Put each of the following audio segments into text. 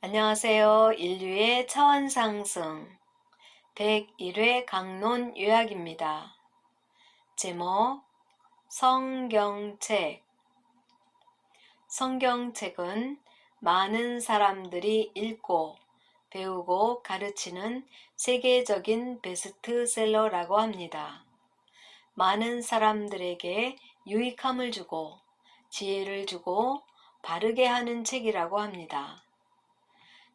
안녕하세요. 인류의 차원 상승 101회 강론 요약입니다. 제목 성경책. 성경책은 많은 사람들이 읽고 배우고 가르치는 세계적인 베스트셀러라고 합니다. 많은 사람들에게 유익함을 주고 지혜를 주고 바르게 하는 책이라고 합니다.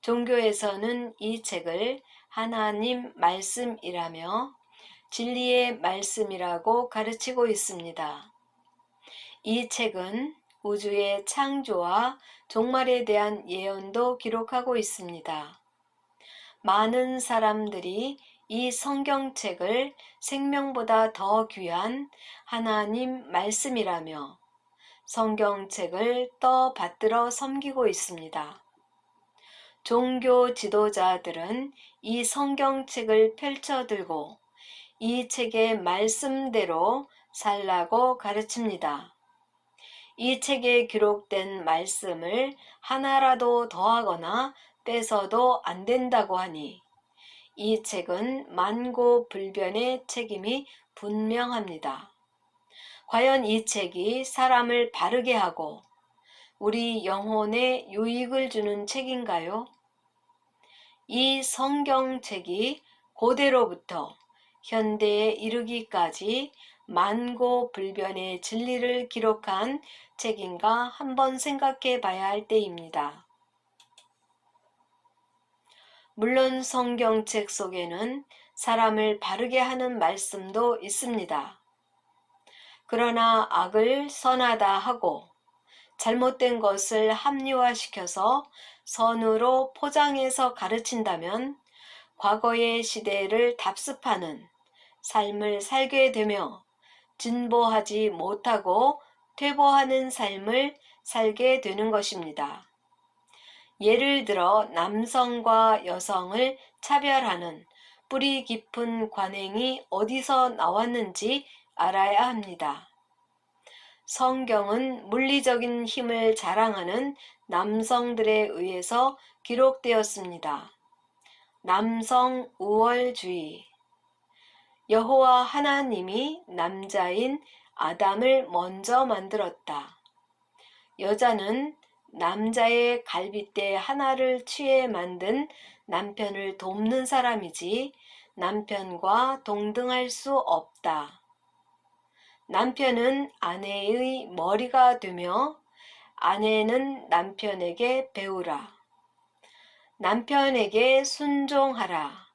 종교에서는 이 책을 하나님 말씀이라며 진리의 말씀이라고 가르치고 있습니다. 이 책은 우주의 창조와 종말에 대한 예언도 기록하고 있습니다. 많은 사람들이 이 성경책을 생명보다 더 귀한 하나님 말씀이라며 성경책을 떠받들어 섬기고 있습니다. 종교 지도자들은 이 성경책을 펼쳐들고 이 책의 말씀대로 살라고 가르칩니다. 이 책에 기록된 말씀을 하나라도 더하거나 뺏어도 안 된다고 하니 이 책은 만고불변의 책임이 분명합니다. 과연 이 책이 사람을 바르게 하고 우리 영혼에 유익을 주는 책인가요? 이 성경책이 고대로부터 현대에 이르기까지 만고불변의 진리를 기록한 책인가 한번 생각해 봐야 할 때입니다. 물론 성경책 속에는 사람을 바르게 하는 말씀도 있습니다. 그러나 악을 선하다 하고 잘못된 것을 합리화시켜서 선으로 포장해서 가르친다면 과거의 시대를 답습하는 삶을 살게 되며 진보하지 못하고 퇴보하는 삶을 살게 되는 것입니다. 예를 들어 남성과 여성을 차별하는 뿌리 깊은 관행이 어디서 나왔는지 알아야 합니다. 성경은 물리적인 힘을 자랑하는 남성들에 의해서 기록되었습니다. 남성 우월주의. 여호와 하나님이 남자인 아담을 먼저 만들었다. 여자는 남자의 갈빗대 하나를 취해 만든 남편을 돕는 사람이지 남편과 동등할 수 없다. 남편은 아내의 머리가 되며 아내는 남편에게 배우라. 남편에게 순종하라.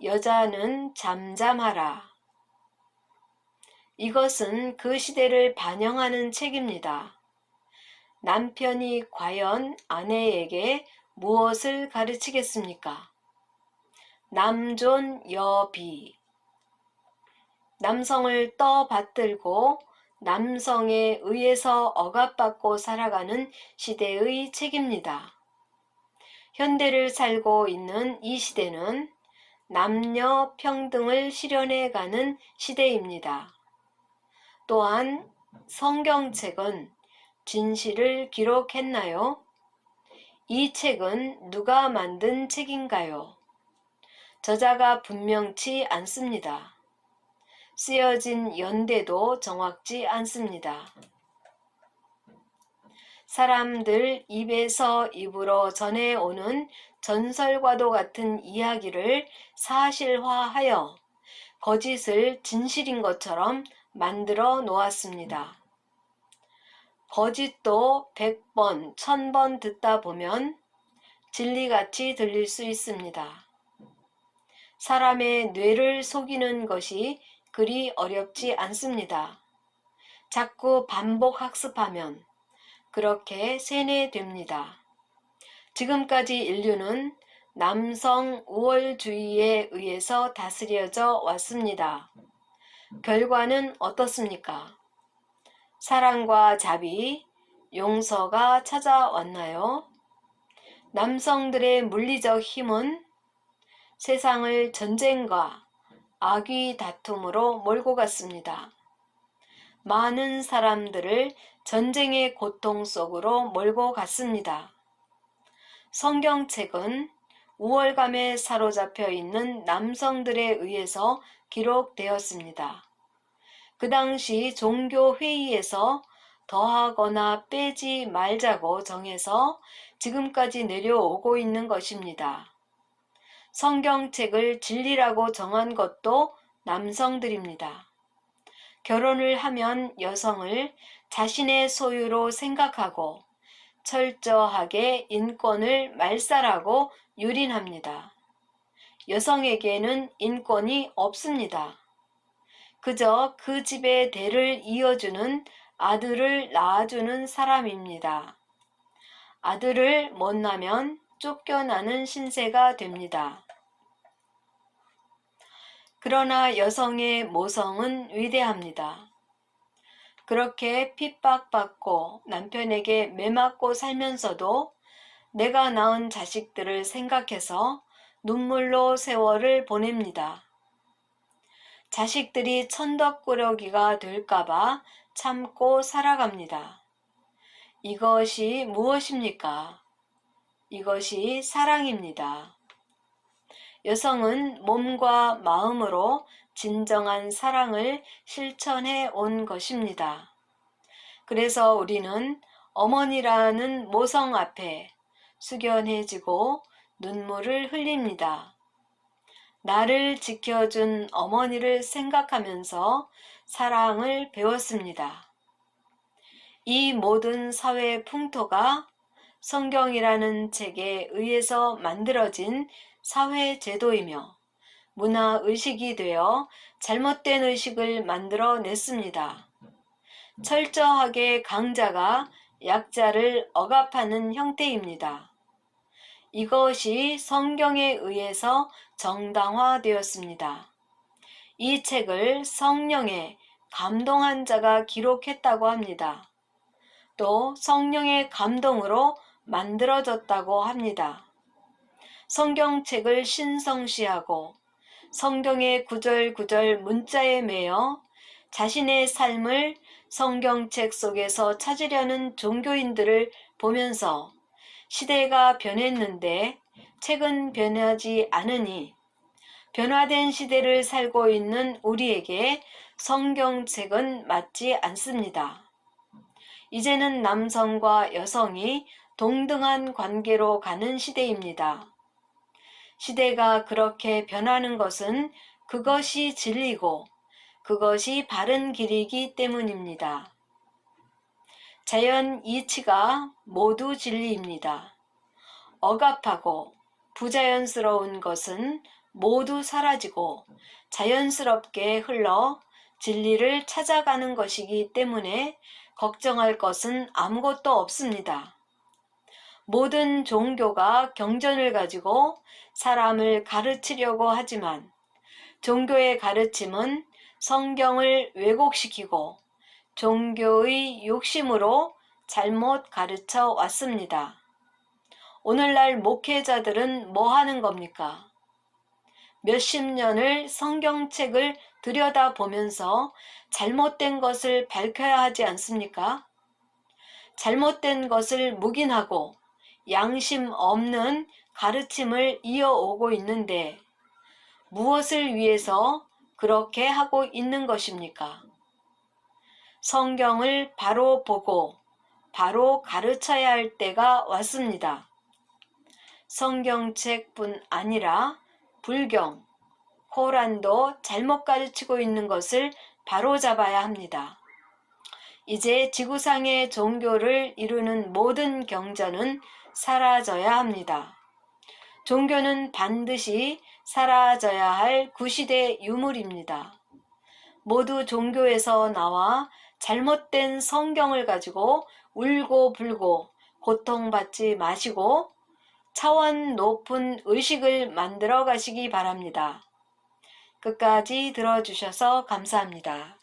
여자는 잠잠하라. 이것은 그 시대를 반영하는 책입니다. 남편이 과연 아내에게 무엇을 가르치겠습니까? 남존 여비. 남성을 떠받들고 남성에 의해서 억압받고 살아가는 시대의 책입니다. 현대를 살고 있는 이 시대는 남녀 평등을 실현해가는 시대입니다. 또한 성경책은 진실을 기록했나요? 이 책은 누가 만든 책인가요? 저자가 분명치 않습니다. 쓰여진 연대도 정확지 않습니다. 사람들 입에서 입으로 전해오는 전설과도 같은 이야기를 사실화하여 거짓을 진실인 것처럼 만들어 놓았습니다. 거짓도 100번, 1000번 듣다 보면 진리같이 들릴 수 있습니다. 사람의 뇌를 속이는 것이 그리 어렵지 않습니다. 자꾸 반복 학습하면 그렇게 세뇌됩니다. 지금까지 인류는 남성 우월주의에 의해서 다스려져 왔습니다. 결과는 어떻습니까? 사랑과 자비, 용서가 찾아왔나요? 남성들의 물리적 힘은 세상을 전쟁과 악의 다툼으로 몰고 갔습니다. 많은 사람들을 전쟁의 고통 속으로 몰고 갔습니다. 성경책은 우월감에 사로잡혀 있는 남성들에 의해서 기록되었습니다. 그 당시 종교 회의에서 더하거나 빼지 말자고 정해서 지금까지 내려오고 있는 것입니다. 성경책을 진리라고 정한 것도 남성들입니다. 결혼을 하면 여성을 자신의 소유로 생각하고 철저하게 인권을 말살하고 유린합니다. 여성에게는 인권이 없습니다. 그저 그 집의 대를 이어주는 아들을 낳아주는 사람입니다. 아들을 못 낳으면 쫓겨나는 신세가 됩니다. 그러나 여성의 모성은 위대합니다. 그렇게 핍박받고 남편에게 매맞고 살면서도 내가 낳은 자식들을 생각해서 눈물로 세월을 보냅니다. 자식들이 천덕꾸러기가 될까봐 참고 살아갑니다. 이것이 무엇입니까? 이것이 사랑입니다. 여성은 몸과 마음으로 진정한 사랑을 실천해 온 것입니다. 그래서 우리는 어머니라는 모성 앞에 숙연해지고 눈물을 흘립니다. 나를 지켜준 어머니를 생각하면서 사랑을 배웠습니다. 이 모든 사회 풍토가 성경이라는 책에 의해서 만들어진 사회 제도이며 문화 의식이 되어 잘못된 의식을 만들어냈습니다. 철저하게 강자가 약자를 억압하는 형태입니다. 이것이 성경에 의해서 정당화되었습니다. 이 책을 성령에 감동한 자가 기록했다고 합니다. 또 성령의 감동으로 만들어졌다고 합니다. 성경책을 신성시하고 성경의 구절구절 문자에 매여 자신의 삶을 성경책 속에서 찾으려는 종교인들을 보면서 시대가 변했는데 책은 변하지 않으니 변화된 시대를 살고 있는 우리에게 성경책은 맞지 않습니다. 이제는 남성과 여성이 동등한 관계로 가는 시대입니다. 시대가 그렇게 변하는 것은 그것이 진리고 그것이 바른 길이기 때문입니다. 자연 이치가 모두 진리입니다. 억압하고 부자연스러운 것은 모두 사라지고 자연스럽게 흘러 진리를 찾아가는 것이기 때문에 걱정할 것은 아무것도 없습니다. 모든 종교가 경전을 가지고 사람을 가르치려고 하지만 종교의 가르침은 성경을 왜곡시키고 종교의 욕심으로 잘못 가르쳐 왔습니다. 오늘날 목회자들은 뭐 하는 겁니까? 몇십 년을 성경책을 들여다보면서 잘못된 것을 밝혀야 하지 않습니까? 잘못된 것을 묵인하고 양심 없는 가르침을 이어오고 있는데 무엇을 위해서 그렇게 하고 있는 것입니까? 성경을 바로 보고 바로 가르쳐야 할 때가 왔습니다. 성경책뿐 아니라 불경, 코란도 잘못 가르치고 있는 것을 바로잡아야 합니다. 이제 지구상의 종교를 이루는 모든 경전은 사라져야 합니다. 종교는 반드시 사라져야 할 구시대 유물입니다. 모두 종교에서 나와 잘못된 성경을 가지고 울고불고 고통받지 마시고 차원 높은 의식을 만들어 가시기 바랍니다. 끝까지 들어주셔서 감사합니다.